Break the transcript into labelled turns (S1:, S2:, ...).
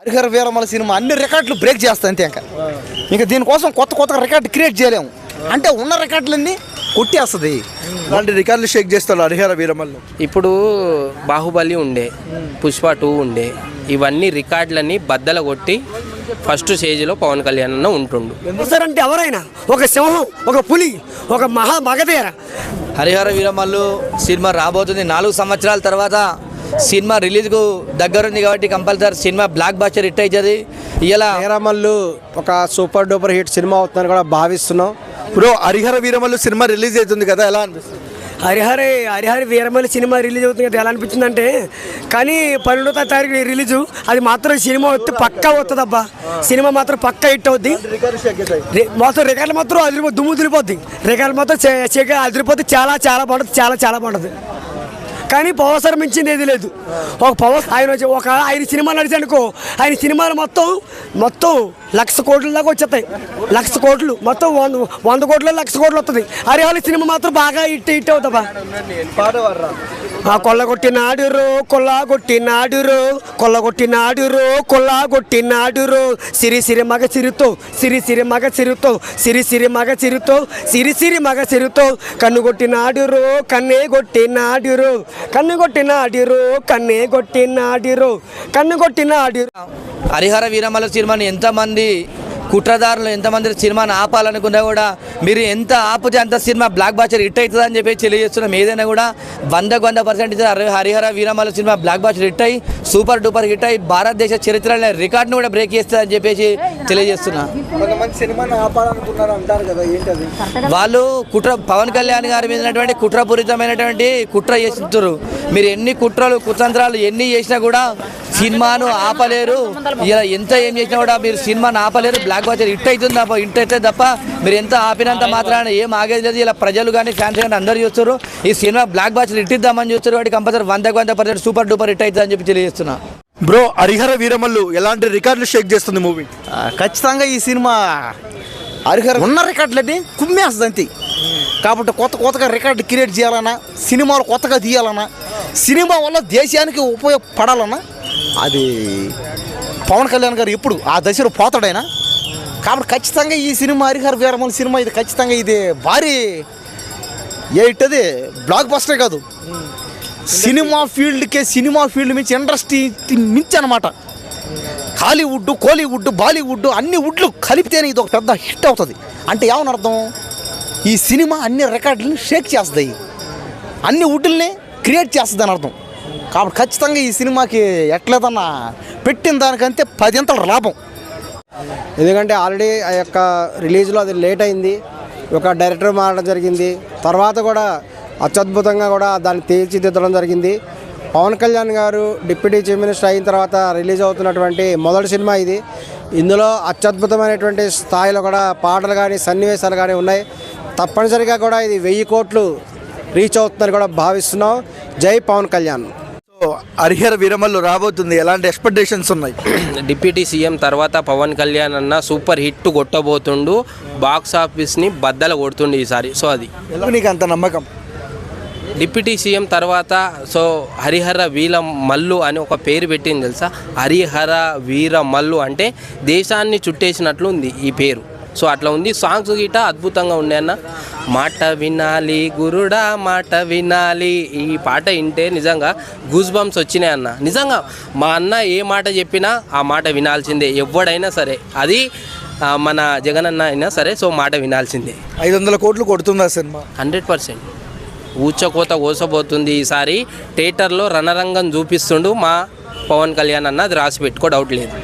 S1: Harihara Veera Mallu cinema అన్ని రికార్డులు break చేస్తా అంతే. ఇంకా దీనికోసం కొత్త రికార్డు క్రియేట్ చేయలేము. అంటే ఉన్న రికార్డులన్నీ కొట్టేస్తుంది.
S2: అలాంటి రికార్డులు షేక్ చేస్తాడు హరిహర వీరమల్లు.
S3: ఇప్పుడు బాహుబలి ఉండే, పుష్ప 2 ఉండే, ఇవన్నీ రికార్డులన్నీ బద్దలు కొట్టి ఫస్ట్ స్టేజ్లో పవన్ కళ్యాణ్ అన్న ఉంటుండు.
S4: అంటే ఎవరైనా ఒక సింహం, ఒక పులి, ఒక మగధీర.
S5: హరిహర వీరమల్లు సినిమా రాబోతుంది 4 సంవత్సరాల తర్వాత. సినిమా రిలీజ్కు దగ్గరుంది కాబట్టి compulsory cinema block buster hit అవుతుంది. ఇలా
S6: వీరమల్లు ఒక సూపర్ డూపర్ హిట్ సినిమా అవుతుందని కూడా భావిస్తున్నాం.
S2: Bro, Harihara Veeramallu cinema release అవుతుంది కదా, ఎలా అనిపిస్తుంది?
S4: హరిహర వీరమల్లి సినిమా రిలీజ్ అవుతుంది కదా, ఎలా అనిపించింది అంటే, కానీ 12వ తారీఖు రిలీజు, అది మాత్రం సినిమా వస్తే పక్కా వస్తుంది అబ్బా. సినిమా మాత్రం పక్కా హిట్ అవుద్ది. మొత్తం రికార్డులు మాత్రం అదిరిపోద్ది, దుమ్ము దులిపోద్ది. రికార్డులు మాత్రం అదిరిపోద్ది. చాలా బాగుంటుంది, చాలా బాగుంటుంది. కానీ పవర్ స్టార్ మించింది ఏది లేదు. ఆయన సినిమా నడిచానుకో, ఆయన సినిమాలు మొత్తం 1,00,000 కోట్ల దాకా వచ్చేస్తాయి. 1,00,000 కోట్లు మొత్తం 100 కోట్లు 1,00,000 కోట్లు వస్తుంది. హరిహర సినిమా మాత్రం బాగా హిట్ అవుతుందా. కొల్లగొట్టినాడు రో సిరి మగ చిరుతో కన్ను కొట్టినాడు
S5: హరిహర వీరమల్లు సినిమాని ఎంతమంది కుట్రదారులు ఎంతమంది సినిమాని ఆపాలనుకున్నా కూడా మీరు ఎంత ఆపితే అంత సినిమా బ్లాక్ బస్టర్ హిట్ అవుతుంది అని చెప్పి తెలియజేస్తున్నాం. ఏదైనా కూడా 100% Harihara Veeramallu cinema block buster hit అయ్యి సూపర్ డూపర్ హిట్ అయ్యి భారతదేశ చరిత్రలో రికార్డును కూడా బ్రేక్ చేస్తుంది అని చెప్పేసి తెలియజేస్తున్నా. వాళ్ళు పవన్ కళ్యాణ్ గారి మీద కుట్రపూరితమైనటువంటి కుట్ర చేస్తున్నారు. మీరు ఎన్ని కుట్రలు కుతంత్రాలు ఎన్ని చేసినా కూడా సినిమాను ఆపలేరు. ఇలా ఎంత ఏం చేసినా కూడా మీరు సినిమాను ఆపలేరు. బ్లాక్ బస్టర్ హిట్ అవుతుంది తప్ప మీరు ఎంత ఆపినంత మాత్రాన ఏం ఆగేది లేదు. ఇలా ప్రజలు కానీ ఫ్యాన్స్ కానీ అందరూ చూస్తారు. ఈ సినిమా బ్లాక్ బస్టర్ హిట్ ఇద్దామని చూస్తారు. వాటి కంపల్సరీ 100% సూపర్ డూపర్ హిట్ అవుతుంది అని చెప్పి తెలియజేస్తున్నా.
S2: బ్రో, హరిహర వీరమల్లు ఎలాంటి రికార్డులు షేక్ చేస్తుంది మూవీ?
S1: ఖచ్చితంగా ఈ సినిమా హరిహర ఉన్న రికార్డులన్నీ కుమ్మేస్తుంది అంతే. కాబట్టి కొత్తగా రికార్డు క్రియేట్ చేయాలన్నా, సినిమాలు కొత్తగా తీయాలన్నా, సినిమా వల్ల దేశానికి ఉపయోగపడాలన్నా అది పవన్ కళ్యాణ్ గారు ఎప్పుడు ఆ దశలో పోతాడైనా. కాబట్టి ఖచ్చితంగా ఈ సినిమా హరిహర వీరమల్లు సినిమా ఇది ఖచ్చితంగా ఇది భారీ ఏటది బ్లాక్ బస్టరే కాదు, సినిమా ఫీల్డ్ మించి ఇండస్ట్రీ మించి అనమాట. హాలీవుడ్, కోలీవుడ్, బాలీవుడ్ అన్ని వుడ్లు కలిపితేనే ఇది ఒక పెద్ద హిట్ అవుతుంది. అంటే ఏమని అర్థం? ఈ సినిమా అన్ని రికార్డులను షేక్ చేస్తుంది, అన్ని వుడ్లని క్రియేట్ చేస్తుంది అని అర్థం. కాబట్టి ఖచ్చితంగా ఈ సినిమాకి ఎట్లేదన్నా పెట్టిన దానికంటే 10 అంతల లాభం.
S6: ఎందుకంటే ఆల్రెడీ ఆ యొక్క రిలీజ్లో అది లేట్ అయింది, ఒక డైరెక్టర్ మారడం జరిగింది. తర్వాత కూడా అత్యద్భుతంగా కూడా దాన్ని తీర్చిదిద్దడం జరిగింది. పవన్ కళ్యాణ్ గారు డిప్యూటీ చీఫ్ మినిస్టర్ అయిన తర్వాత రిలీజ్ అవుతున్నటువంటి మొదటి సినిమా ఇది. ఇందులో అత్యద్భుతమైనటువంటి స్థాయిలో కూడా పాటలు కానీ సన్నివేశాలు కానీ ఉన్నాయి. తప్పనిసరిగా కూడా ఇది 1000 కోట్లు రీచ్ అవుతుందని కూడా భావిస్తున్నాం. జై పవన్ కళ్యాణ్.
S2: హరిహర వీరమల్లు రాబోతుంది, ఎలాంటి ఎక్స్పెక్టేషన్స్ ఉన్నాయి?
S3: డిప్యూటీ సీఎం తర్వాత పవన్ కళ్యాణ్ అన్న సూపర్ హిట్ కొట్టబోతుండు. బాక్స్ ఆఫీస్ని బద్దలు కొడుతుండు ఈసారి. సో అది
S2: నీకు అంత నమ్మకం?
S3: డిప్యూటీ సీఎం తర్వాత హరిహర వీరమల్లు అని ఒక పేరు పెట్టింది తెలుసా? హరిహర వీరమల్లు అంటే దేశాన్ని చుట్టేసినట్లు ఉంది ఈ పేరు. సో అట్లా ఉంది. సాంగ్స్ గిట అద్భుతంగా ఉండే అన్న. మాట వినాలి గురుడా మాట వినాలి, ఈ పాట వింటే నిజంగా గూస్ బంప్స్ వచ్చినాయి అన్న. నిజంగా మా అన్న ఏ మాట చెప్పినా ఆ మాట వినాల్సిందే, ఎవడైనా సరే. అది మన జగన్ అన్న అయినా సరే. సో మాట వినాల్సిందే.
S2: 500 కోట్లు కొడుతుందా సినిమా?
S3: 100% ఊచకోత కోసబోతుంది ఈసారి. థియేటర్లో రణరంగం చూపిస్తుండు మా పవన్ కళ్యాణ్ అన్న. అది రాసి పెట్టుకో, డౌట్ లేదు.